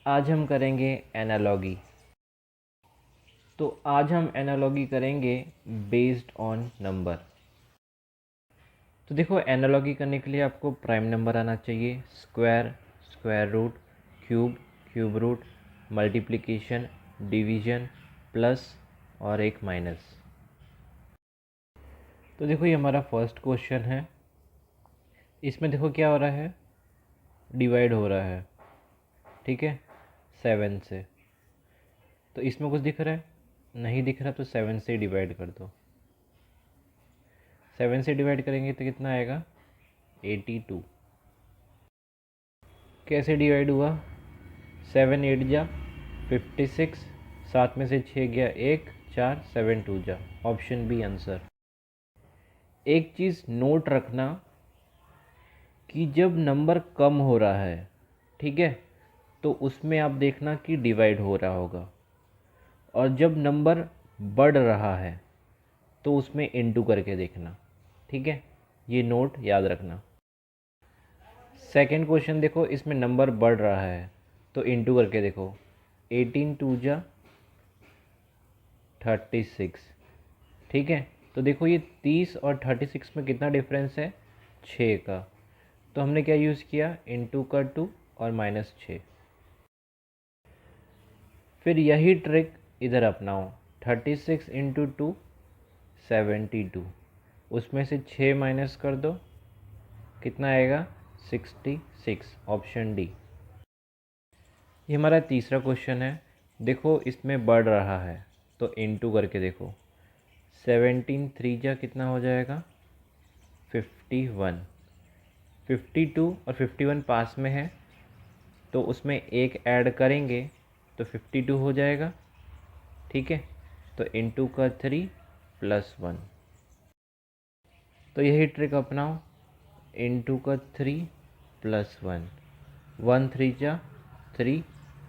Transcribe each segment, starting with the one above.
आज हम करेंगे एनालॉगी। तो आज हम एनालॉगी करेंगे बेस्ड ऑन नंबर। तो देखो, एनालॉगी करने के लिए आपको प्राइम नंबर आना चाहिए, square, square root, cube, cube root, multiplication, division, plus और एक माइनस। तो देखो, ये हमारा फर्स्ट क्वेश्चन है। इसमें देखो क्या हो रहा है, डिवाइड हो रहा है, ठीक है, 7 से। तो इसमें कुछ दिख रहा है? नहीं दिख रहा, तो 7 से डिवाइड कर दो। 7 से डिवाइड करेंगे तो कितना आएगा? 82। कैसे डिवाइड हुआ? 7 8 जा 56, 7 में से 6 गया 1, 4 7 2 जा। Option B answer. एक चीज़ नोट रखना कि जब नंबर कम हो रहा है, ठीक है, तो उसमें आप देखना कि डिवाइड हो रहा होगा, और जब नंबर बढ़ रहा है तो उसमें इनटू करके देखना, ठीक है। ये नोट याद रखना। सेकंड क्वेश्चन देखो, इसमें नंबर बढ़ रहा है तो इनटू करके देखो। 18 2 जा 36, ठीक है। तो देखो, ये 30 और 36 में कितना डिफरेंस है? 6 का। तो हमने क्या यूज़ किया? इनटू का 2 और -6। फिर यही ट्रिक इधर अपनाओ। 36 इंटू 2 72, उसमें से 6 माइनस कर दो, कितना आएगा? 66। Option D. ये हमारा तीसरा क्वेश्चन है। देखो, इसमें बढ़ रहा है तो इनटू करके देखो। 17 3 जा कितना हो जाएगा? 51। 52 और 51 पास में है, तो उसमें एक ऐड करेंगे तो 52 हो जाएगा, ठीक है। तो इनटू का 3 प्लस 1। तो यही ट्रिक अपनाओ। इनटू का 3 प्लस 1, 1 3 जा 3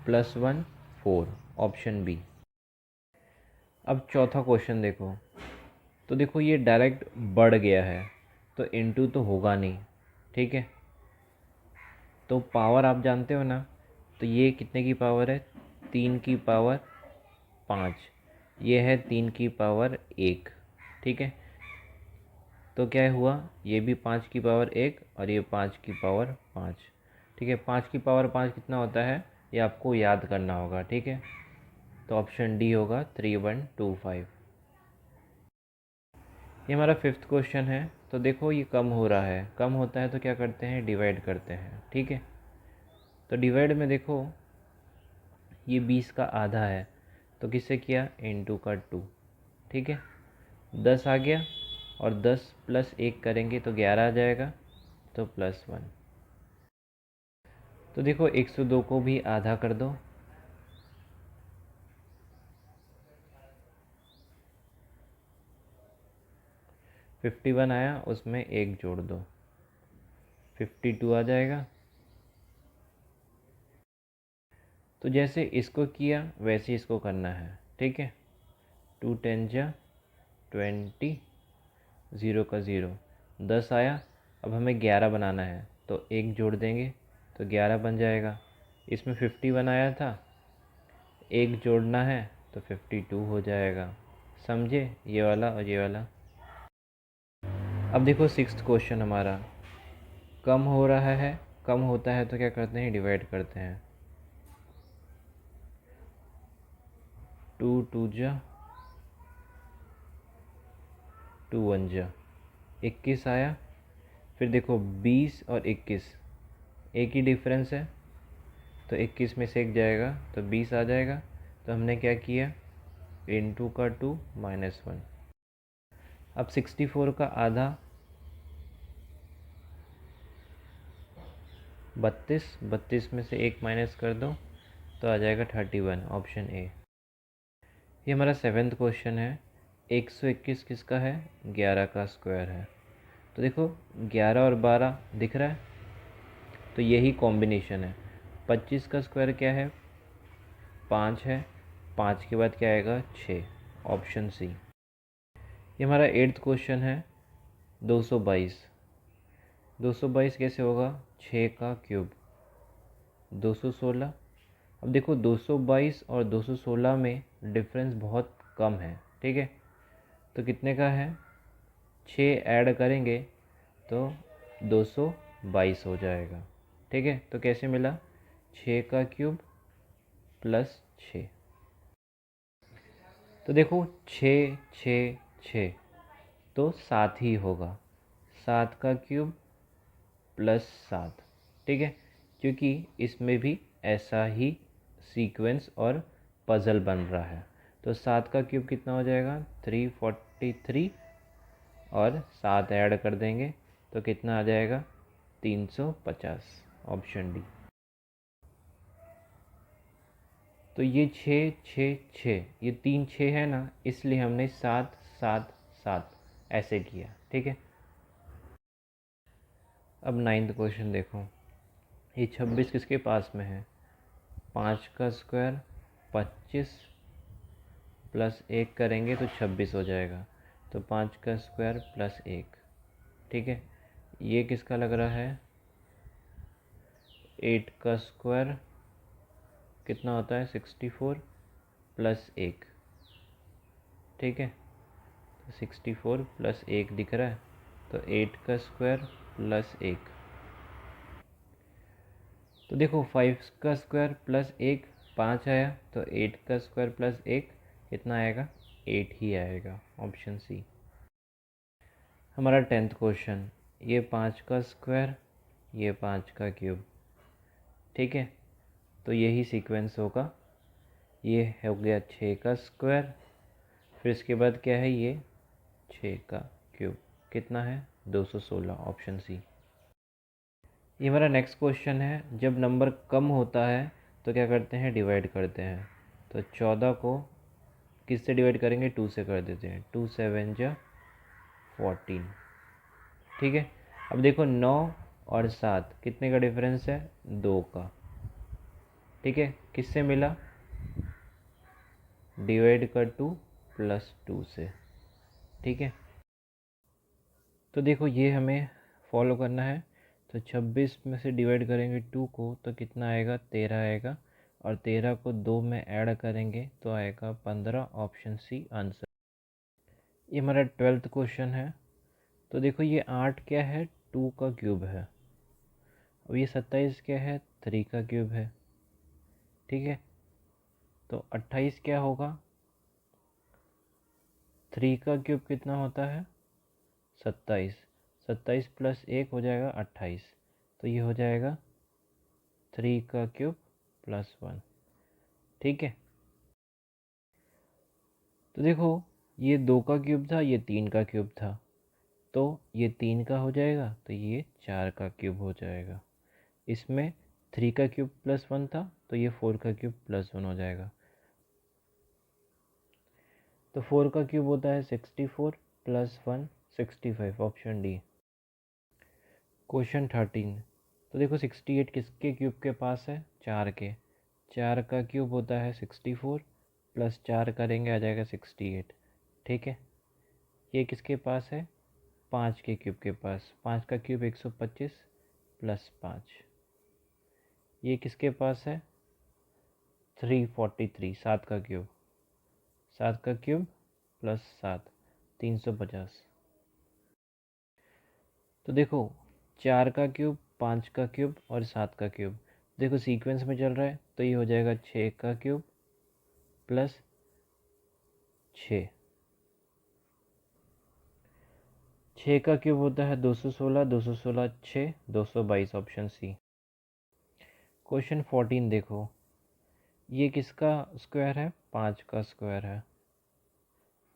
प्लस 1 4। Option B. अब चौथा क्वेश्चन देखो। तो देखो, ये डायरेक्ट बढ़ गया है तो इनटू तो होगा नहीं, ठीक है। तो पावर आप जानते हो ना, तो ये कितने की पावर है? 3 की पावर 5। ये है 3 की पावर 1, ठीक है। तो क्या हुआ? ये भी 5 की पावर 1 और ये 5 की पावर 5, ठीक है। 5 की पावर 5 कितना होता है, ये आपको याद करना होगा, ठीक है। तो ऑप्शन डी होगा 3125। ये हमारा फिफ्थ क्वेश्चन है। तो देखो, ये कम हो रहा है, कम होता है तो क्या करते हैं? डिवाइड करते हैं, ठीक है। तो डिवाइड में देखो, ये 20 का आधा है, तो किससे किया? इनटू का 2, ठीक है। 10 आ गया, और 10 प्लस 1 करेंगे तो 11 आ जाएगा, तो प्लस 1। तो देखो, 102 को भी आधा कर दो, फिफ्टी वन आया, उसमें एक जोड़ दो, 52 आ जाएगा। तो जैसे इसको किया वैसे इसको करना है, ठीक है। 2 10 जा 20, 0 का 0, 10 आया। अब हमें 11 बनाना है, तो एक जोड़ देंगे तो 11 बन जाएगा। इसमें 51 आया था, एक जोड़ना है तो 52 हो जाएगा। समझे? ये वाला और ये वाला। अब देखो, सिक्स्थ क्वेश्चन हमारा। कम हो रहा है, कम होता है तो क्या करते हैं? डिवाइड करते हैं। 2 2 जा 2 1 जा 21 आया। फिर देखो, 20 और 21 एक ही डिफरेंस है, तो 21 में से एक जाएगा तो 20 आ जाएगा। तो हमने क्या किया? इनटू का 2 -1। अब 64 का आधा 32, 32 में से एक माइनस कर दो तो आ जाएगा 31। Option A. ये हमारा सेवेंथ क्वेश्चन है। 121 किसका है? 11 का स्क्वायर है। तो देखो, 11 और 12 दिख रहा है, तो यही कॉम्बिनेशन है। 25 का स्क्वायर क्या है? 5 है। 5 के बाद क्या आएगा? 6। Option C. ये हमारा एट्थ क्वेश्चन है। 222। 222 कैसे होगा? 6 का क्यूब। 216, अब देखो 222 और 216 में डिफरेंस बहुत कम है, ठीक है। तो कितने का है, 6 ऐड करेंगे तो 222 हो जाएगा, ठीक है। तो कैसे मिला, 6 का क्यूब प्लस 6। तो देखो 6 6 6 तो 7 ही होगा, 7 का क्यूब प्लस 7, ठीक है। क्योंकि इसमें भी ऐसा ही सीक्वेंस और पज़ल बन रहा है। तो 7 का क्यूब कितना हो जाएगा, 343, और 7 ऐड कर देंगे तो कितना आ जाएगा, 350, ऑप्शन डी। तो ये 6 6 6, ये 3 6 है ना, इसलिए हमने 7 7 7 ऐसे किया, ठीक है। अब 9th क्वेश्चन देखो, ये 26 किसके पास में है, 5 का स्क्वायर 25 प्लस 1 करेंगे तो 26 हो जाएगा। तो 5 का स्क्वायर प्लस 1, ठीक है। ये किसका लग रहा है, 8 का स्क्वायर कितना होता है, 64 प्लस 1, ठीक है। तो 64 प्लस 1 दिख रहा है, तो 8 का स्क्वायर प्लस 1। तो देखो 5 का स्क्वायर प्लस 1 5 आया, तो 8 का स्क्वायर प्लस 1 कितना आएगा, 8 ही आएगा, ऑप्शन सी। हमारा 10th क्वेश्चन, ये 5 का स्क्वायर, ये 5 का क्यूब, ठीक है। तो यही सीक्वेंस होगा, ये हो गया 6 का स्क्वायर, फिर इसके बाद क्या है, ये 6 का क्यूब, कितना है, 216, ऑप्शन सी। ये हमारा नेक्स्ट क्वेश्चन है, जब नंबर कम होता है तो क्या करते हैं, डिवाइड करते हैं। तो 14 को किससे डिवाइड करेंगे, 2 से कर देते हैं, 2 7 जा 14, ठीक है। अब देखो 9 और 7 कितने का डिफरेंस है, 2 का, ठीक है। किससे मिला, डिवाइड कर 2 प्लस 2 से, ठीक है। तो देखो ये हमें फॉलो करना है। तो 26 में से डिवाइड करेंगे 2 को तो कितना आएगा, 13 आएगा, और 13 को 2 में ऐड करेंगे तो आएगा 15, ऑप्शन सी आंसर। ये हमारा 12th क्वेश्चन है। तो देखो ये 8 क्या है, 2 का क्यूब है। अब ये 27 क्या है, 3 का क्यूब है, ठीक है। तो 28 क्या होगा, 3 का क्यूब कितना होता है, 27, 27 प्लस 1 हो जाएगा 28, तो ये हो जाएगा 3 का क्यूब प्लस 1, ठीक है। तो देखो ये 2 का क्यूब था, ये 3 का क्यूब था, तो ये 3 का हो जाएगा, तो ये 4 का क्यूब हो जाएगा। इसमें 3 का क्यूब प्लस 1 था, तो ये 4 का क्यूब प्लस 1 हो जाएगा। तो 4 का क्यूब होता है 64 प्लस 1 65, ऑप्शन डी। क्वेश्चन 13। तो देखो 68 किसके क्यूब के पास है, 4 के। 4 का क्यूब होता है 64 प्लस 4 करेंगे आ जाएगा 68, ठीक है। ये किसके पास है, 5 के क्यूब के पास। 5 का क्यूब 125 प्लस 5। ये किसके पास है, 343, 7 का क्यूब। 7 का क्यूब प्लस 7, 350। तो देखो 4 का क्यूब, 5 का क्यूब और 7 का क्यूब देखो सीक्वेंस में चल रहा है, तो ये हो जाएगा 6 का क्यूब प्लस 6। 6 का क्यूब होता है 216, 216 6, 222, ऑप्शन सी। क्वेश्चन 14 देखो, ये किसका स्क्वायर है, 5 का स्क्वायर है,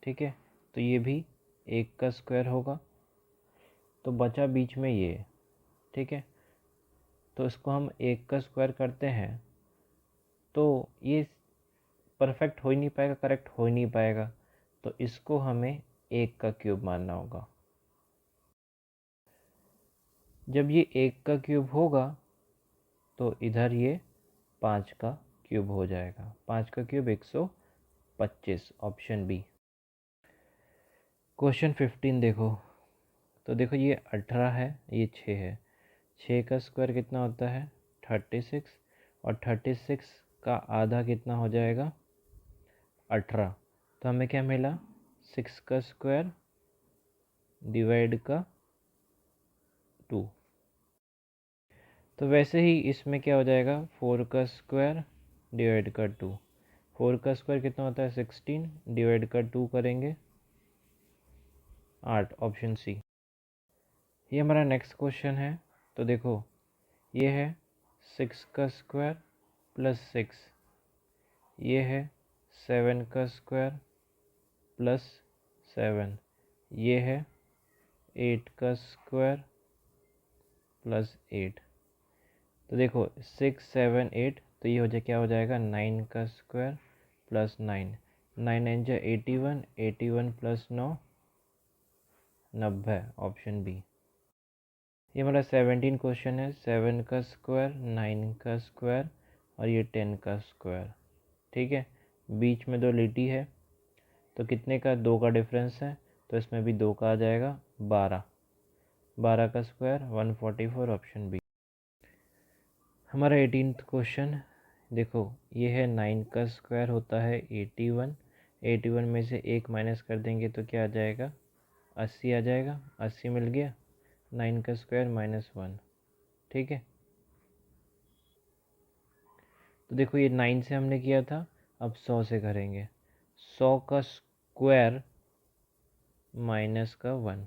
ठीक है। तो ये भी 1 का स्क्वायर होगा, तो बचा बीच में ये, ठीक है। तो इसको हम 1 का स्क्वायर करते हैं, तो ये परफेक्ट हो ही नहीं पाएगा, करेक्ट हो ही नहीं पाएगा, तो इसको हमें 1 का क्यूब मानना होगा। जब ये 1 का क्यूब होगा तो इधर ये 5 का क्यूब हो जाएगा। 5 का क्यूब 125, ऑप्शन बी। क्वेश्चन 15 देखो, तो देखो ये 18 है, ये 6 है। 6 का स्क्वायर कितना होता है, 36, और 36 का आधा कितना हो जाएगा 18। तो हमें क्या मिला 6 का स्क्वायर डिवाइड का 2। तो वैसे ही इसमें क्या हो जाएगा 4 का स्क्वायर डिवाइड का 2। 4 का स्क्वायर कितना होता है 16 डिवाइड का 2 करेंगे 8, ऑप्शन सी। ये हमारा नेक्स्ट क्वेश्चन है। तो देखो ये है 6 का स्क्वायर प्लस 6, ये है 7 का स्क्वायर प्लस 7, ये है 8 का स्क्वायर प्लस 8। तो देखो 6 7 8, तो ये हो जाए क्या हो जाएगा 9 का स्क्वायर प्लस 9, 9 9 जा 81, 81 प्लस 9 90, ऑप्शन बी। ये हमारा 17 क्वेश्चन है। 7 का स्क्वायर 9 का स्क्वायर और ये 10 का स्क्वायर। ठीक है, बीच में 2 लिटी है तो कितने का 2 का डिफरेंस है, तो इसमें भी 2 का आ जाएगा 12, 12 का स्क्वायर 144, ऑप्शन बी। हमारा 18th क्वेश्चन देखो ये है 9 का स्क्वायर होता है 81, 81 में से 1 माइनस कर देंगे तो क्या आ जाएगा 80 आ जाएगा, 80 मिल गया। 9 का स्क्वायर -1, ठीक है। तो देखो ये 9 से हमने किया था, अब 100 से करेंगे। 100 का स्क्वायर माइनस का 1,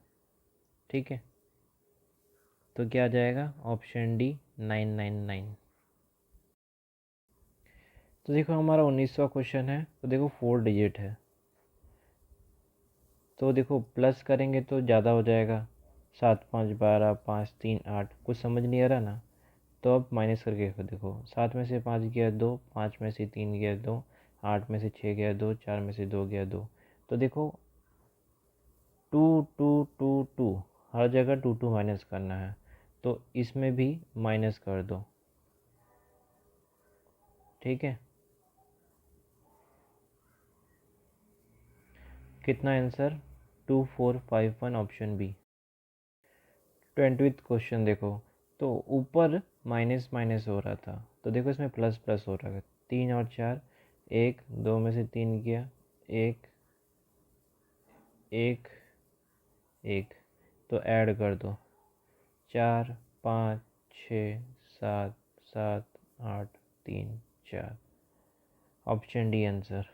ठीक है। तो क्या आ जाएगा ऑप्शन डी 999। तो देखो हमारा 19वां क्वेश्चन है। तो देखो 4 डिजिट है, तो देखो प्लस करेंगे तो ज़्यादा हो जाएगा, 7 5 12, 5 3 8, कुछ समझ नहीं आ रहा ना। तो अब माइनस करके देखो 7 में से 5 गया 2, 5 में से 3 गया 2, 8 में से 6 गया 2, 4 में से 2 गया 2। तो देखो 2 2 2 2, हर जगह 2 2 माइनस करना है, तो इसमें भी माइनस कर दो, ठीक है। कितना answer 2451, option B. 20th question देखो, तो ऊपर माइनस माइनस हो रहा था, तो देखो इसमें प्लस प्लस हो रहा है। 3 और 4, 1 2 में से 3 गया 1 1 1, तो ऐड कर दो 4 5 6 7 7 8 3 4, ऑप्शन डी आंसर।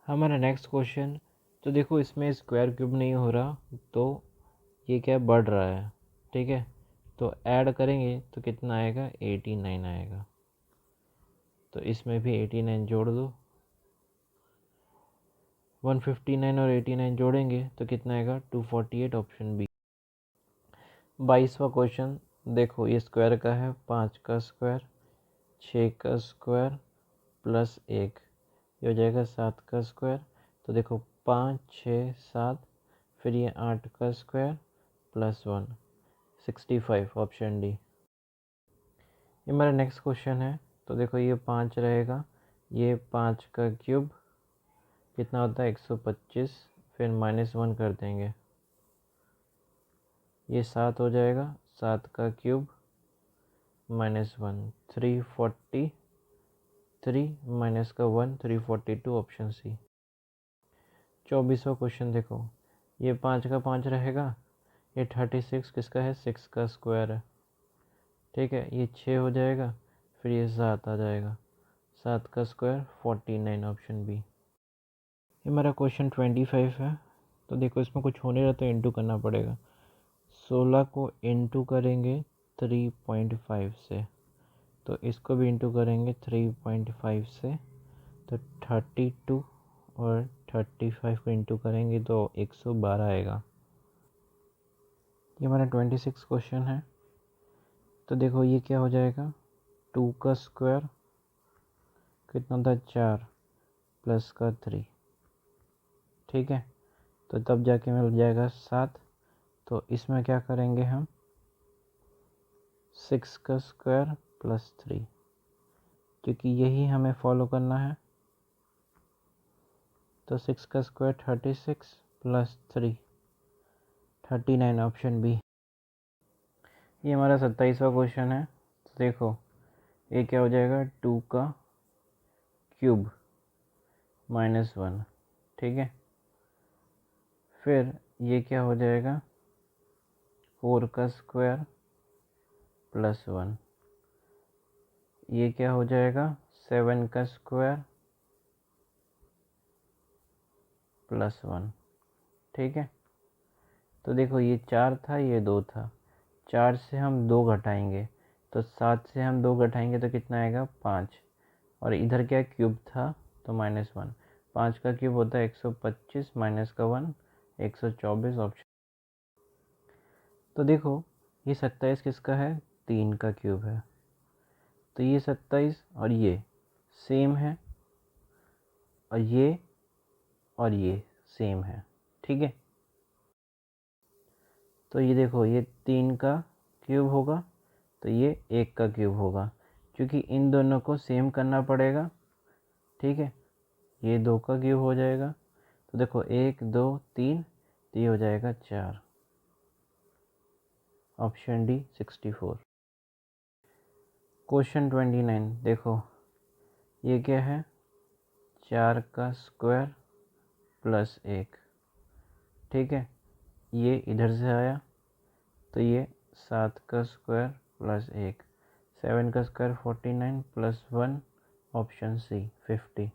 हमारा नेक्स्ट क्वेश्चन, तो देखो इसमें स्क्वायर क्यूब नहीं हो रहा, तो ये क्या बढ़ रहा है, ठीक है। तो ऐड करेंगे तो कितना आएगा 89 आएगा, तो इसमें भी 89 जोड़ दो। 159 और 89 जोड़ेंगे तो कितना आएगा 248, ऑप्शन बी। 22वां क्वेश्चन देखो, ये स्क्वायर का है। 5 का स्क्वायर 6 का स्क्वायर प्लस 1, ये हो जाएगा 7 का स्क्वायर। तो देखो 5 6 7, फिर ये 8 का स्क्वायर प्लस 1, 65, ऑप्शन डी। ये हमारा नेक्स्ट क्वेश्चन है। तो देखो ये 5 रहेगा, ये 5 का क्यूब कितना होता है 125, फिर -1 कर देंगे, ये 7 हो जाएगा। 7 का क्यूब -1, 343 माइनस का 1, 342, ऑप्शन सी। 24वां क्वेश्चन देखो, ये 5 का 5 रहेगा, ये 36 किसका है 6 का स्क्वायर है, ठीक है। ये 6 हो जाएगा, फिर ये 7 आ जाएगा, 7 का स्क्वायर 49, ऑप्शन बी। ये हमारा क्वेश्चन 25 है। तो देखो इसमें कुछ होने रहा तो इंटू करना पड़ेगा। 16 को इंटू करेंगे 3.5 से, तो इसको भी इंटू करेंगे 3.5 से, तो 32, और 35 को इंटू करेंगे तो 112 आएगा। ये हमारा 26 क्वेश्चन है। तो देखो ये क्या हो जाएगा 2 का स्क्वायर कितना था 4 प्लस का 3, ठीक है। तो तब जाके मिल जाएगा 7। तो इसमें क्या करेंगे हम 6 का स्क्वायर प्लस 3, क्योंकि यही हमें फॉलो करना है। तो 6 का स्क्वायर 36 प्लस 3, 39, ऑप्शन बी। ये हमारा 27वां क्वेश्चन है। तो देखो ये क्या हो जाएगा 2 का क्यूब -1, ठीक है। फिर ये क्या हो जाएगा, 4 का स्क्वायर +1, ये क्या हो जाएगा, 7 का स्क्वायर +1, ठीक है। तो देखो ये 4 था, ये 2 था, 4 से हम 2 घटाएंगे तो 7 से हम 2 घटाएंगे तो कितना आएगा, 5, और इधर क्या क्यूब था तो -1, 5 का क्यूब होता है 125, माइनस का 1 124 ऑप्शन। तो देखो ये 27 किसका है, 3 का क्यूब है, तो ये 27 और ये सेम है, और ये सेम है, ठीक है। तो ये देखो ये 3 का क्यूब होगा तो ये 1 का क्यूब होगा, क्योंकि इन दोनों को सेम करना पड़ेगा, ठीक है। ये 2 का क्यूब हो जाएगा, तो देखो 1 2 3, तो ये हो जाएगा 4, ऑप्शन डी 64। क्वेश्चन 29 देखो, ये क्या है, 4 का स्क्वायर +1, ठीक है। ये इधर से आया तो ये 7 का स्क्वायर +1, 7 का स्क्वायर 49 +1, ऑप्शन सी 50।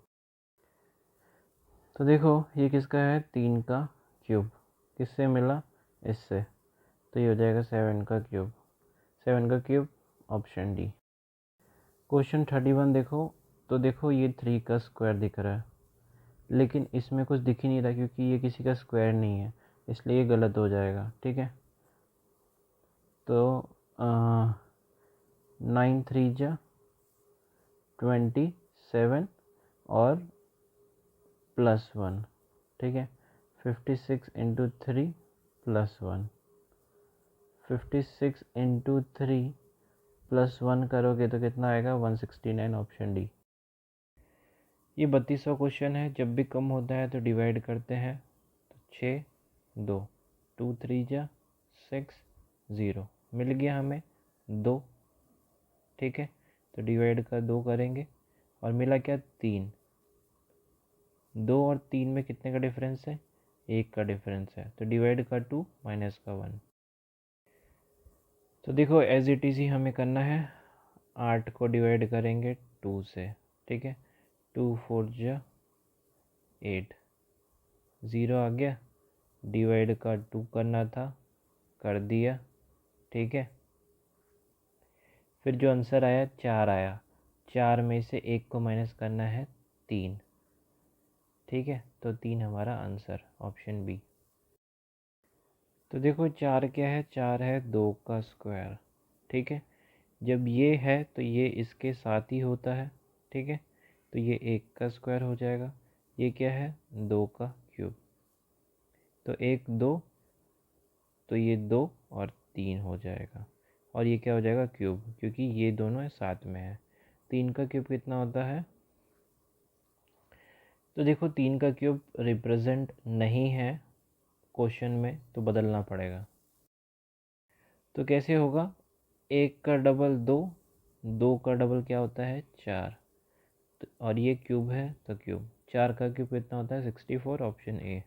तो देखो ये किसका है, 3 का क्यूब, किससे मिला, इससे, तो ये हो जाएगा 7 का क्यूब, 7 का क्यूब, ऑप्शन डी। क्वेश्चन 31 देखो, तो देखो ये 3 का स्क्वायर दिख रहा है, लेकिन इसमें कुछ दिख ही नहीं रहा क्योंकि ये किसी का स्क्वायर नहीं है, इसलिए ये गलत हो जाएगा, ठीक है। तो 9 3 जा 27 और +1, ठीक है। 56 इंटू 3 +1, 56 इंटू 3 +1 करोगे तो कितना आएगा, 169, ऑप्शन डी। ये 32वां क्वेश्चन है, जब भी कम होता है तो डिवाइड करते हैं, तो 6 2 2 3 जा 6 0, मिल गया हमें 2, ठीक है। तो डिवाइड का 2 करेंगे और मिला क्या, 3, 2 और 3 में कितने का डिफरेंस है, 1 का डिफरेंस है, तो डिवाइड का 2 माइनस का 1। तो देखो एज इट इज़ ही हमें करना है, 8 को डिवाइड करेंगे 2 से, ठीक है। 2 4 जा 8, 0 आ गया, डिवाइड का 2 करना था, कर दिया, ठीक है। फिर जो आंसर आया 4 आया, 4 में से 1 को माइनस करना है 3, ठीक है। तो 3 हमारा आंसर, ऑप्शन बी। तो देखो 4 क्या है, 4 है 2 का स्क्वायर, ठीक है। जब ये है तो ये इसके साथ ही होता है, ठीक है। तो ये 1 का स्क्वायर हो जाएगा, ये क्या है, 2 का क्यूब, तो 1 2, तो ये 2 और 3 हो जाएगा, और ये क्या हो जाएगा, क्यूब, क्योंकि ये दोनों साथ में है। 3 का क्यूब कितना होता है, तो देखो 3 का क्यूब रिप्रेजेंट नहीं है क्वेश्चन में, तो बदलना पड़ेगा। तो कैसे होगा, 1 का डबल 2, 2 का डबल क्या होता है, 4, और ये क्यूब है तो क्यूब, 4 का क्यूब कितना होता है, 64, ऑप्शन ए।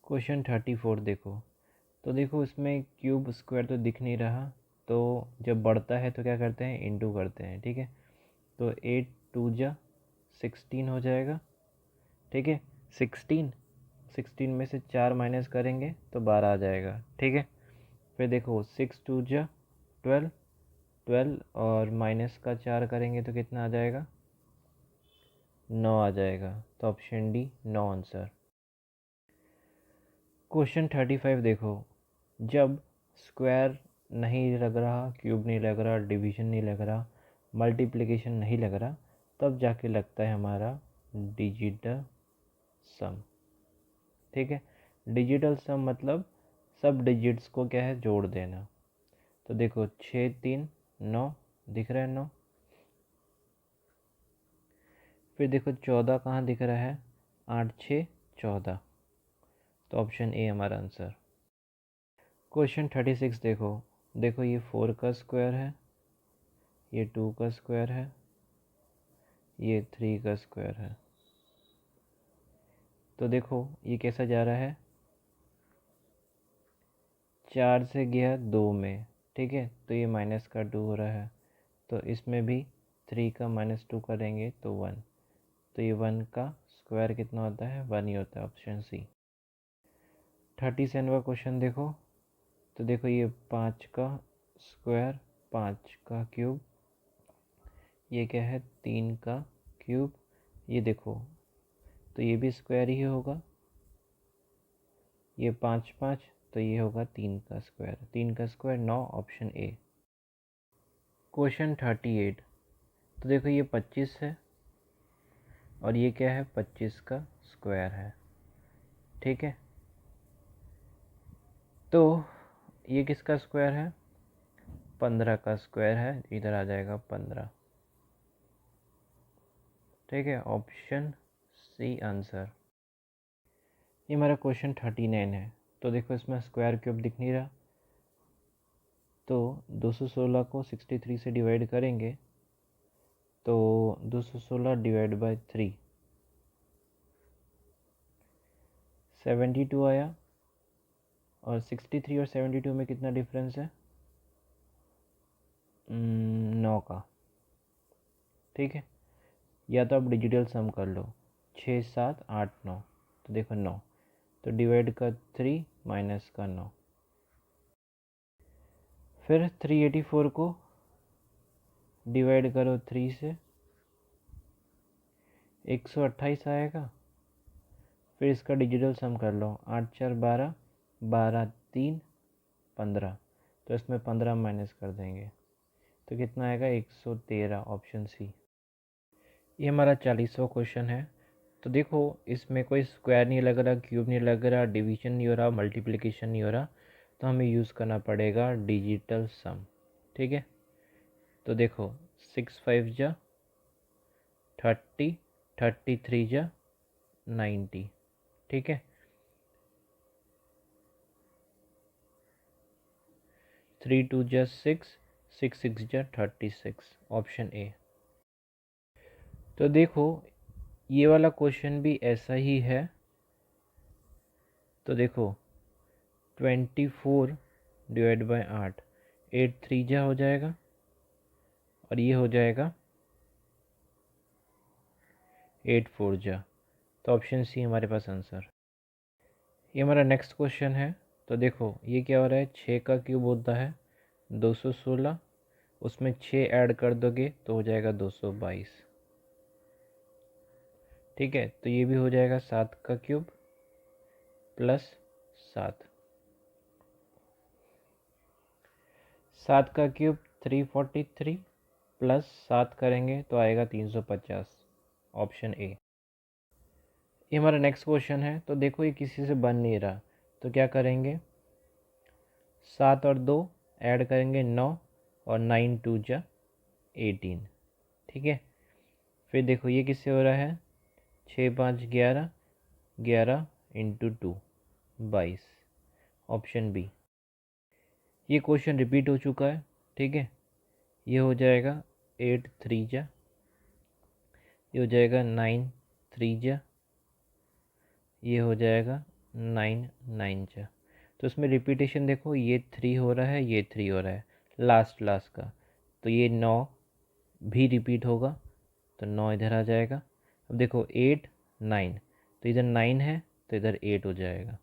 क्वेश्चन 34 देखो, तो देखो इसमें क्यूब स्क्वायर तो दिख नहीं रहा, तो जब बढ़ता है तो क्या करते हैं, इनटू करते हैं, ठीक है। तो 8 2 जा 16 हो जाएगा, ठीक है। 16 में से 4 माइनस करेंगे तो 12 आ जाएगा, ठीक है। फिर देखो 6 2 जा 12, 12 और माइनस का 4 करेंगे तो कितना आ जाएगा, 9 आ जाएगा, तो ऑप्शन डी 9 आंसर। क्वेश्चन 35 देखो, जब स्क्वायर नहीं लग रहा, क्यूब नहीं लग रहा, डिवीजन नहीं लग रहा, मल्टीप्लिकेशन नहीं लग रहा, तब जाके लगता है हमारा डिजिटल सम, ठीक है। डिजिटल सम मतलब सब डिजिट्स को क्या है, जोड़ देना। तो देखो 6 3 9, दिख रहा है 9, फिर देखो 14 कहाँ दिख रहा है, 8 6 14, तो ऑप्शन ए हमारा आंसर। क्वेश्चन 36 देखो, देखो ये 4 का स्क्वायर है, ये 2 का स्क्वायर है, ये 3 का स्क्वायर है। तो देखो ये कैसा जा रहा है, 4 से गया 2 में, ठीक है, तो ये माइनस का 2 हो रहा है। तो इसमें भी 3 का -2 करेंगे तो 1, तो ये 1 का स्क्वायर कितना होता है, 1 ही होता है, ऑप्शन सी। 37वां क्वेश्चन देखो, तो देखो ये 5 का स्क्वायर, 5 का क्यूब, ये क्या है 3 का क्यूब, ये देखो तो ये भी स्क्वायर ही होगा, ये 5 5, तो ये होगा 3 का स्क्वायर, 3 का स्क्वायर 9, ऑप्शन ए। क्वेश्चन 38, तो देखो ये 25 है और ये क्या है 25 का स्क्वायर है, ठीक है। तो ये किसका स्क्वायर है, 15 का स्क्वायर है, इधर आ जाएगा 15, ठीक है, ऑप्शन सी आंसर। ये हमारा क्वेश्चन 39 है, तो देखो इसमें स्क्वायर क्यूब दिख नहीं रहा, तो 216 को 63 से डिवाइड करेंगे तो 216 डिवाइड बाय 3, 72 आया, और 63 और 72 में कितना डिफरेंस है, 9 का, ठीक है। या तो आप डिजिटल सम कर लो, 6 7 8 9, तो देखो 9, तो डिवाइड का 3 माइनस का 9, फिर 384 को डिवाइड करो 3 से, 128 आएगा, फिर इसका डिजिटल सम कर लो, 8 4 12, 12 3 15, तो इसमें 15 माइनस कर देंगे तो कितना आएगा 113, ऑप्शन सी। ये हमारा 40वां क्वेश्चन है, तो देखो इसमें कोई स्क्वायर नहीं लग रहा, क्यूब नहीं लग रहा, डिवीजन नहीं हो रहा, मल्टीप्लिकेशन नहीं हो रहा, तो हमें यूज़ करना पड़ेगा डिजिटल सम, ठीक है। तो देखो 6 5 जा 30, 33 जा 90, ठीक है, 3 2 जा 6, 6 6 जा 36, ऑप्शन ए। तो देखो ये वाला क्वेश्चन भी ऐसा ही है, तो देखो 24 डिवाइड बाय 8, 8 3 जा हो जाएगा, और ये हो जाएगा 8 4 जा, तो ऑप्शन सी हमारे पास आंसर। ये हमारा नेक्स्ट क्वेश्चन है, तो देखो ये क्या हो रहा है, 6 का क्यूब होता है 216, उसमें 6 ऐड कर दोगे तो हो जाएगा 222, ठीक है। तो ये भी हो जाएगा 7 का क्यूब प्लस 7, 7 का क्यूब 343 प्लस 7 करेंगे तो आएगा 350, ऑप्शन ए। ये हमारा नेक्स्ट क्वेश्चन है, तो देखो ये किसी से बन नहीं रहा, तो क्या करेंगे, 7 और 2 ऐड करेंगे 9, और 9 2 जा 18, ठीक है। फिर देखो ये किससे हो रहा है, 6 5 11, 11 इंटू 2 22, ऑप्शन बी। ये क्वेश्चन रिपीट हो चुका है, ठीक है। ये हो जाएगा 8 3 जा, ये हो जाएगा 9 3 जा, ये हो जाएगा 9 9 जा। तो इसमें रिपीटेशन देखो, ये 3 हो रहा है, ये 3 हो रहा है, लास्ट लास्ट का, तो ये 9 भी रिपीट होगा, तो 9 इधर आ जाएगा। अब देखो 8 9, तो इधर 9 है तो इधर 8 हो जाएगा,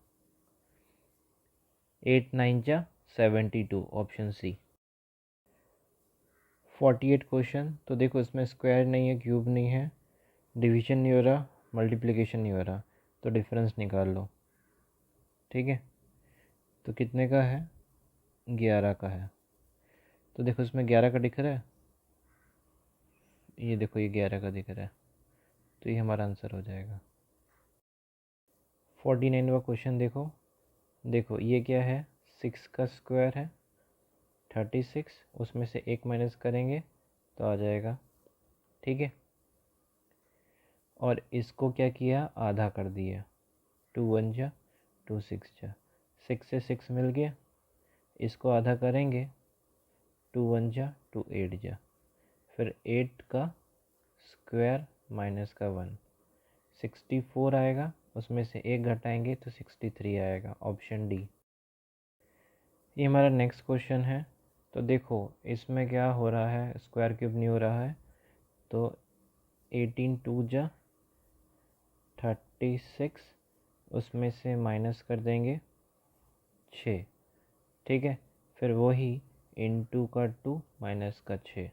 8 9 जा 72, ऑप्शन सी। 48 क्वेश्चन, तो देखो इसमें स्क्वायर नहीं है, क्यूब नहीं है, डिवीजन नहीं हो रहा, मल्टीप्लिकेशन नहीं हो रहा, तो डिफरेंस निकाल लो, ठीक है। तो कितने का है, 11 का है, तो देखो इसमें 11 का दिख रहा है, ये देखो ये 11 का दिख रहा है, तो ये हमारा आंसर हो जाएगा। 49वां क्वेश्चन देखो, देखो ये क्या है, 6 का स्क्वायर है 36, उसमें से 1 माइनस करेंगे तो आ जाएगा, ठीक है। और इसको क्या किया, आधा कर दिया, 2 1 जा 2 6 जा, 6 से 6 मिल गया, इसको आधा करेंगे, 2 1 जा 2 8 जा, फिर 8 का स्क्वायर माइनस का 1, 64 आएगा, उसमें से 1 घटाएंगे तो 63 आएगा, ऑप्शन डी। ये हमारा नेक्स्ट क्वेश्चन है। तो देखो इसमें क्या हो रहा है, स्क्वायर क्यूब नहीं हो रहा है, तो 18 टू जा 36, उसमें से माइनस कर देंगे 6, ठीक है। फिर वही इंटू का 2 माइनस का 6।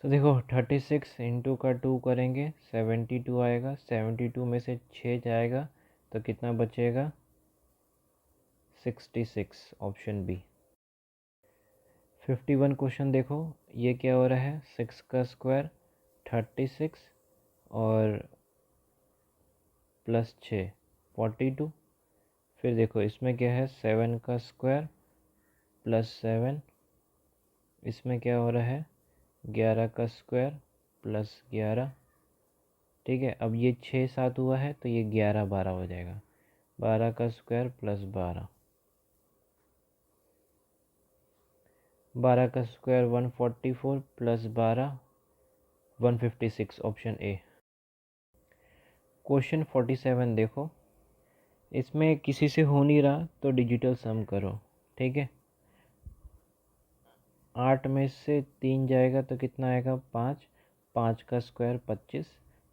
तो देखो 36 इंटू का 2 करेंगे 72 आएगा, 72 में से 6 जाएगा तो कितना बचेगा, 66, ऑप्शन बी। 51 क्वेश्चन देखो, ये क्या हो रहा है, 6 का स्क्वायर 36 और प्लस 6 42। फिर देखो इसमें क्या है, 7 का स्क्वायर प्लस 7, इसमें क्या हो रहा है, 11 का स्क्वायर प्लस 11, ठीक है। अब ये 6 7 हुआ है तो ये 11 12 हो जाएगा, 12 का स्क्वायर प्लस 12, 12 का square 144 plus 12 156, option A. Question 47 देखो, इसमें किसी से हो नहीं रहा तो डिजिटल सम करो, ठीक है। 8 में से 3 जाएगा तो कितना आएगा, 5, 5 का स्क्वायर 25,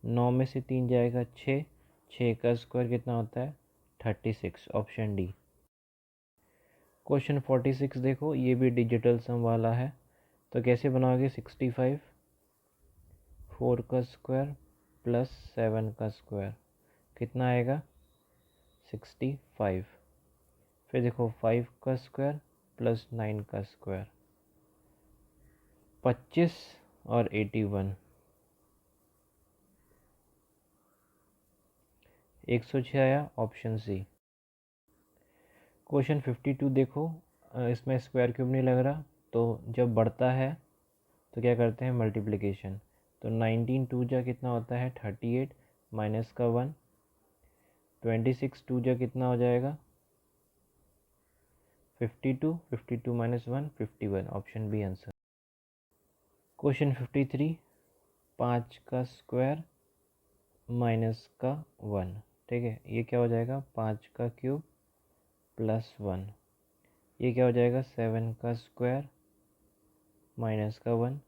9 में से 3 जाएगा 6, 6 का स्क्वायर कितना होता है 36, ऑप्शन डी। क्वेश्चन 46 देखो, ये भी डिजिटल सम वाला है। तो कैसे बनाओगे, 65, 4 का स्क्वायर प्लस 7 का स्क्वायर कितना आएगा, 65। फिर देखो 5 का स्क्वायर प्लस 9 का स्क्वायर, 25 और 81, 106 आया, ऑप्शन सी। क्वेश्चन 52 देखो, इसमें स्क्वायर क्यूब नहीं लग रहा, तो जब बढ़ता है तो क्या करते हैं, मल्टीप्लिकेशन। तो 19 टू जा कितना होता है 38 माइनस का 1, 26 टू जा कितना हो जाएगा 52, 52 minus 1 51, option B answer. Question 53, 5 का स्क्वायर माइनस का 1, ठीक है। ये क्या हो जाएगा, 5 का क्यूब प्लस 1, ये क्या हो जाएगा 7 का स्क्वायर माइनस का 1,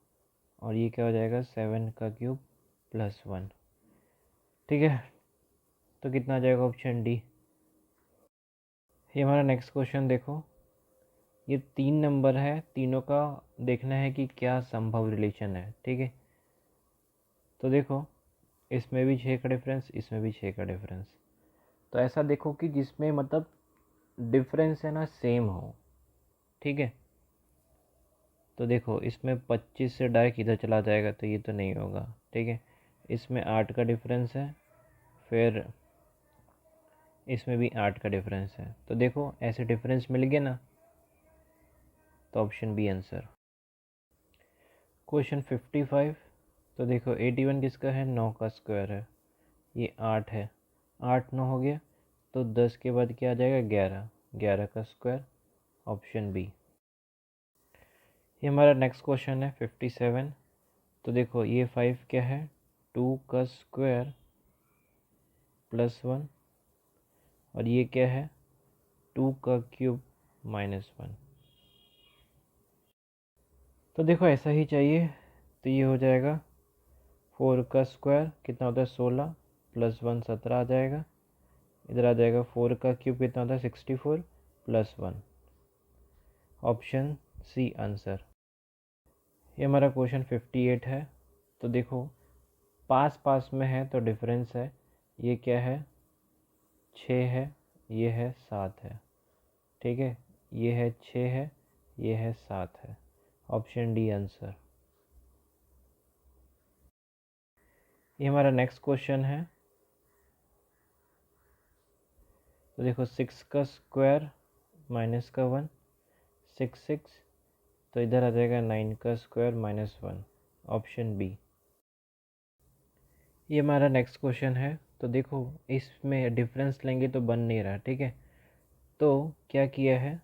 और ये क्या हो जाएगा 7 का क्यूब प्लस 1, ठीक है। तो कितना आ जाएगा, ऑप्शन डी। ये हमारा नेक्स्ट क्वेश्चन देखो, ये 3 नंबर है, तीनों का देखना है कि क्या संभव रिलेशन है, ठीक है। तो देखो इसमें भी 6 का डिफरेंस, इसमें भी 6 का डिफरेंस। तो ऐसा देखो कि जिसमें मतलब डिफरेंस है ना सेम हो, ठीक है। तो देखो इसमें 25 से डायरेक्ट इधर चला जाएगा तो ये तो नहीं होगा, ठीक है। इसमें 8 का डिफरेंस है, फिर इसमें भी 8 का डिफरेंस है। तो देखो ऐसे डिफरेंस मिल गए ना, तो ऑप्शन बी आंसर। क्वेश्चन 55, तो देखो 81 किसका है, 9 का स्क्वायर है, ये 8 है, 8 9 हो गया, तो 10 के बाद क्या आ जाएगा 11, 11 का स्क्वायर, ऑप्शन बी। ये हमारा नेक्स्ट क्वेश्चन है 57। तो देखो ये 5 क्या है, 2 का स्क्वायर प्लस 1, और ये क्या है 2 का क्यूब माइनस 1। तो देखो ऐसा ही चाहिए, तो ये हो जाएगा 4 का स्क्वायर कितना होता है 16 प्लस 1 17 आ जाएगा, इधर आ जाएगा 4 का क्यूब कितना होता है 64 प्लस 1, ऑप्शन सी आंसर। ये हमारा क्वेश्चन 58 है। तो देखो पास पास में है तो डिफरेंस है, ये क्या है 6 है, ये है 7 है, ठीक है। ये है 6 है, ये है 7 है, ऑप्शन डी आंसर। ये हमारा नेक्स्ट क्वेश्चन है। तो देखो 6 का स्क्वायर माइनस का 1, 6 तो इधर आ जाएगा 9 का स्क्वायर माइनस 1, ऑप्शन बी। ये हमारा नेक्स्ट क्वेश्चन है। तो देखो इसमें डिफरेंस लेंगे तो बन नहीं रहा, ठीक है। तो क्या किया है,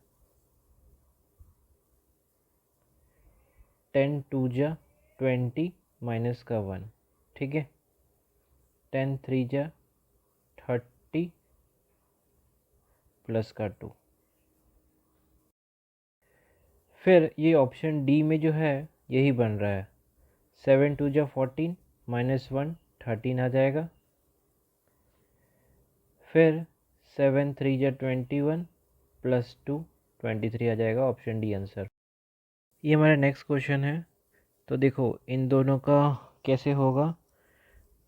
10 टू जा 20 माइनस का 1, ठीक है। 10 3 जा 30 प्लस का 2। फिर ये ऑप्शन डी में जो है यही बन रहा है। 7 2 जा 14 माइनस 1 13 आ जाएगा। फिर 7 3 जा 21 प्लस 2 23 आ जाएगा। Option D answer. ये हमारा नेक्स्ट क्वेश्चन है। तो देखो इन दोनों का कैसे होगा।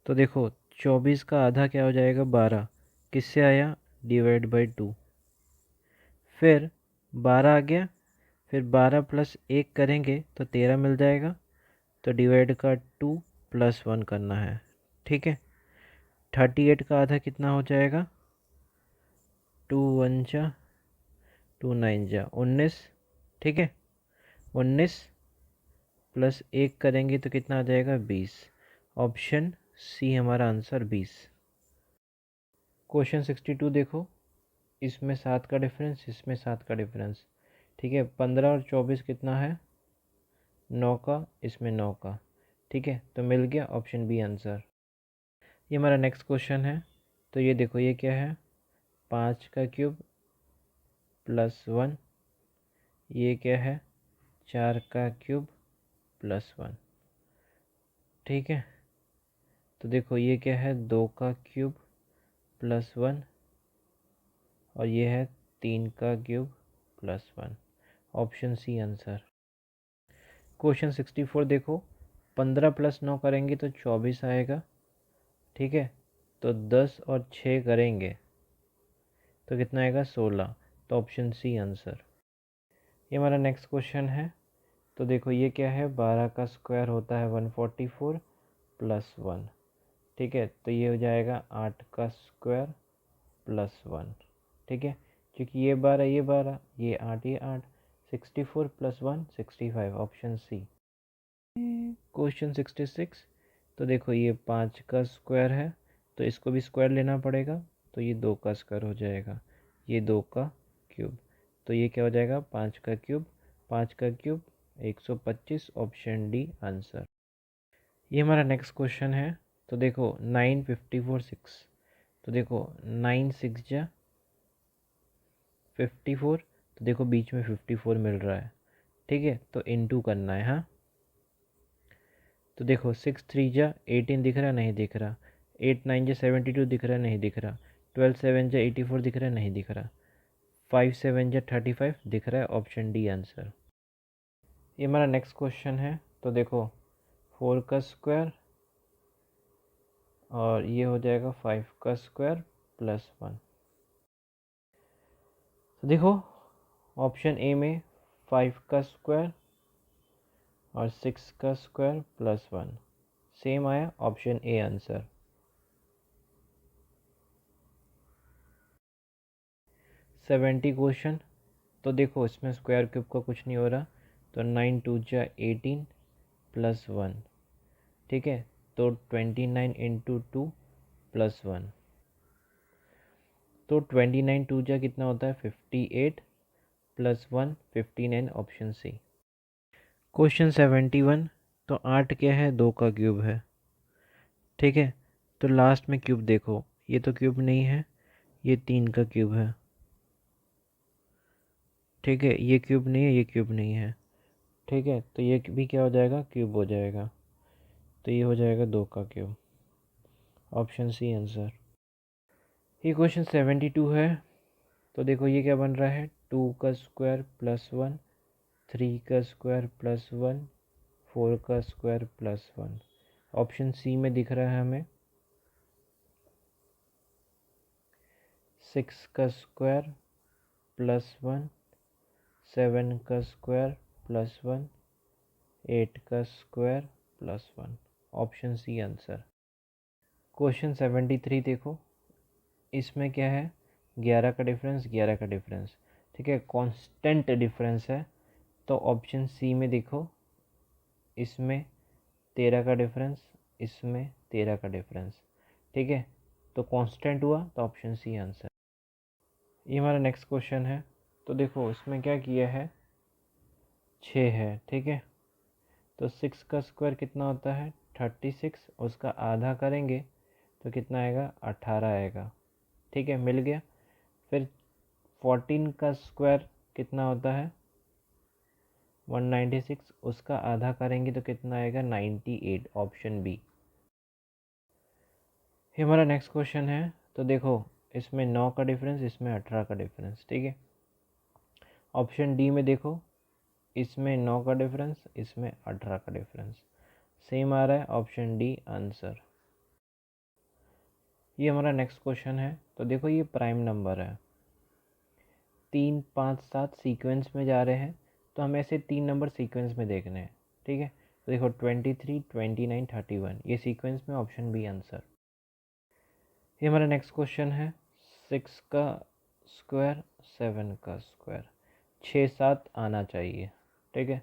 तो देखो 24 का आधा क्या हो जाएगा 12, किससे आया डिवाइड बाई 2। फिर 12 आ गया, फिर 12 प्लस 1 करेंगे तो 13 मिल जाएगा। तो डिवाइड का 2 प्लस 1 करना है, ठीक है। 38 का आधा कितना हो जाएगा 2 1 जा 2 9 जा 19, ठीक है। 19 प्लस 1 करेंगे तो कितना आ जाएगा 20। ऑप्शन सी हमारा आंसर 20। क्वेश्चन 62 देखो, इसमें 7 का डिफरेंस, इसमें 7 का डिफरेंस, ठीक है। 15 और 24 कितना है 9 का, इसमें 9 का, ठीक है। तो मिल गया। Option B answer. ये हमारा नेक्स्ट क्वेश्चन है। तो ये देखो ये क्या है 5 का क्यूब प्लस 1। ये क्या है 4 का क्यूब प्लस 1, ठीक है। तो देखो ये क्या है 2 का क्यूब प्लस 1 और ये है 3 का cube plus 1। Option C answer. Question 64 देखो, 15 प्लस 9 करेंगे तो 24 आएगा, ठीक है। तो 10 और 6 करेंगे तो कितना आएगा 16। तो ऑप्शन सी आंसर। ये हमारा नेक्स्ट क्वेश्चन है। तो देखो ये क्या है 12 का स्क्वायर होता है 144 प्लस 1, ठीक है। तो ये हो जाएगा 8 का स्क्वायर प्लस 1, ठीक है। क्योंकि ये 12 ये 12 ये 8 ये 8, 64 प्लस 1 65। Option C. क्वेश्चन 66। तो देखो ये 5 का स्क्वायर है तो इसको भी स्क्वायर लेना पड़ेगा। तो ये 2 का स्क्वायर हो जाएगा, ये 2 का क्यूब। तो ये क्या हो जाएगा 5 का क्यूब, 5 का क्यूब 125। Option D answer. ये हमारा नेक्स्ट क्वेश्चन है। तो देखो 9 54 6। तो देखो 9 6 जा 54। तो देखो बीच में 54 मिल रहा है, ठीक है। तो इनटू करना है, हाँ। तो देखो 6 3 जा 18 दिख रहा नहीं दिख रहा, 8 9 जा 72 दिख रहा नहीं दिख रहा, 12 7 जा 84 दिख रहा नहीं दिख रहा, 5 7 जा 35 दिख रहा है। Option D answer. ये हमारा नेक्स्ट क्वेश्चन है। तो देखो 4 का स्क्वायर और ये हो जाएगा 5 का स्क्वायर प्लस 1। तो देखो ऑप्शन ए में 5 का स्क्वायर और 6 का स्क्वायर प्लस 1 सेम आया। Option A answer. Seventy question. तो देखो इसमें स्क्वायर क्यूब का कुछ नहीं हो रहा। तो 9 2 जा 18 प्लस 1, ठीक है। तो 29 इंटू 2 प्लस 1। तो 29 2 जा कितना होता है 58 प्लस 1 59। Option C. क्वेश्चन 71। तो 8 क्या है 2 का क्यूब है, ठीक है। तो लास्ट में क्यूब देखो, ये तो क्यूब नहीं है, ये 3 का क्यूब है, ठीक है। ये क्यूब नहीं है, ये क्यूब नहीं है, ठीक है। तो ये भी क्या हो जाएगा क्यूब हो जाएगा। तो ये हो जाएगा 2 का क्यूब। Option C answer. ये क्वेश्चन 72 है। तो देखो ये क्या बन रहा है 2 का स्क्वायर प्लस 1, 3 का स्क्वायर प्लस 1, 4 का स्क्वायर प्लस 1। ऑप्शन सी में दिख रहा है हमें 6 का स्क्वायर प्लस 1, 7 का स्क्वायर प्लस 1, 8 का square plus 1। Option C answer. Question 73 देखो, इसमें क्या है 11 का डिफरेंस 11 का डिफरेंस, ठीक है। कांस्टेंट डिफरेंस है। तो ऑप्शन सी में देखो, इसमें 13 का डिफरेंस, इसमें 13 का डिफरेंस, ठीक है। तो कांस्टेंट हुआ तो ऑप्शन सी आंसर। ये हमारा नेक्स्ट क्वेश्चन है। तो देखो इसमें क्या किया है 6 है, ठीक है। तो 6 का स्क्वायर कितना होता है 36 उसका आधा करेंगे तो कितना आएगा 18 आएगा। ठीक है, मिल गया। फिर 14 का स्क्वायर कितना होता है 196, उसका आधा करेंगे तो कितना आएगा 98, ऑप्शन बी। ये हमारा नेक्स्ट क्वेश्चन है। तो देखो इसमें 9 का डिफरेंस, इसमें 18 का डिफरेंस। ठीक है, ऑप्शन डी में देखो इसमें 9 का डिफरेंस, इसमें 18 का डिफरेंस, सेम आ रहा है, ऑप्शन डी आंसर। ये हमारा नेक्स्ट क्वेश्चन है। तो देखो ये प्राइम नंबर है, 3 5 7 सीक्वेंस में जा रहे हैं, तो हमें ऐसे 3 नंबर सीक्वेंस में देखने हैं। ठीक है, तो देखो 23 29 31 ये सीक्वेंस में, ऑप्शन बी आंसर। ये हमारा नेक्स्ट क्वेश्चन है। 6 का स्क्वायर 7 का स्क्वायर 6 7 आना चाहिए। ठीक है,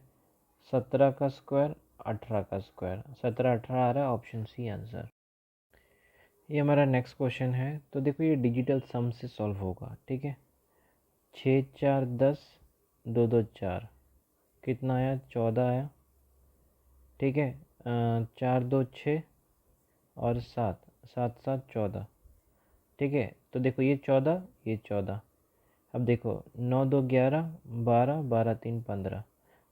17 का स्क्वायर 18 का स्क्वायर 17 18 आ रहा है, ऑप्शन सी आंसर। ये हमारा नेक्स्ट क्वेश्चन है। तो देखो ये डिजिटल सम से सॉल्व होगा। ठीक है, 6 4 10 2 2 4 कितना आया 14 आया। ठीक है, 4 2 6 और 7 7 7 14। ठीक है, तो देखो ये 14 ये 14। अब देखो 9 2 11 12 12 3 15,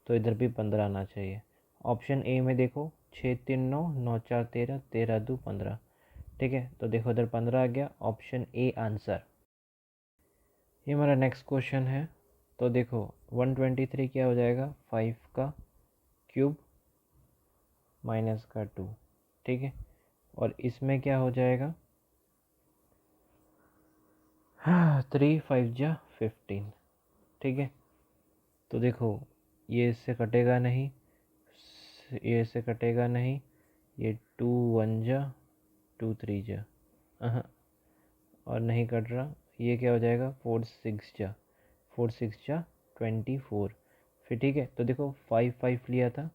तो इधर भी 15 आना चाहिए। ऑप्शन ए में देखो 6 3 9 9 4 13 13 2 15। ठीक है, तो देखो इधर 15 आ गया, ऑप्शन ए आंसर। ये हमारा नेक्स्ट क्वेश्चन है। तो देखो 123 क्या हो जाएगा 5 का क्यूब माइनस का 2। ठीक है, और इसमें क्या हो जाएगा 3 5 जा 15। ठीक है, तो देखो ये इससे कटेगा नहीं, ये इससे कटेगा नहीं, ये 2 1 जा 2 3 जा और नहीं कट रहा, ये क्या हो जाएगा 4 6 जा 4 6 जा 24। फिर ठीक है, तो देखो 5 5 लिया था,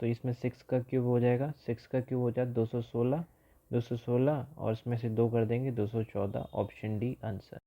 तो इसमें 6 का क्यूब हो जाएगा, 6 का क्यूब हो जाए 216 216 और इसमें से 2 कर देंगे 214, ऑप्शन डी आंसर।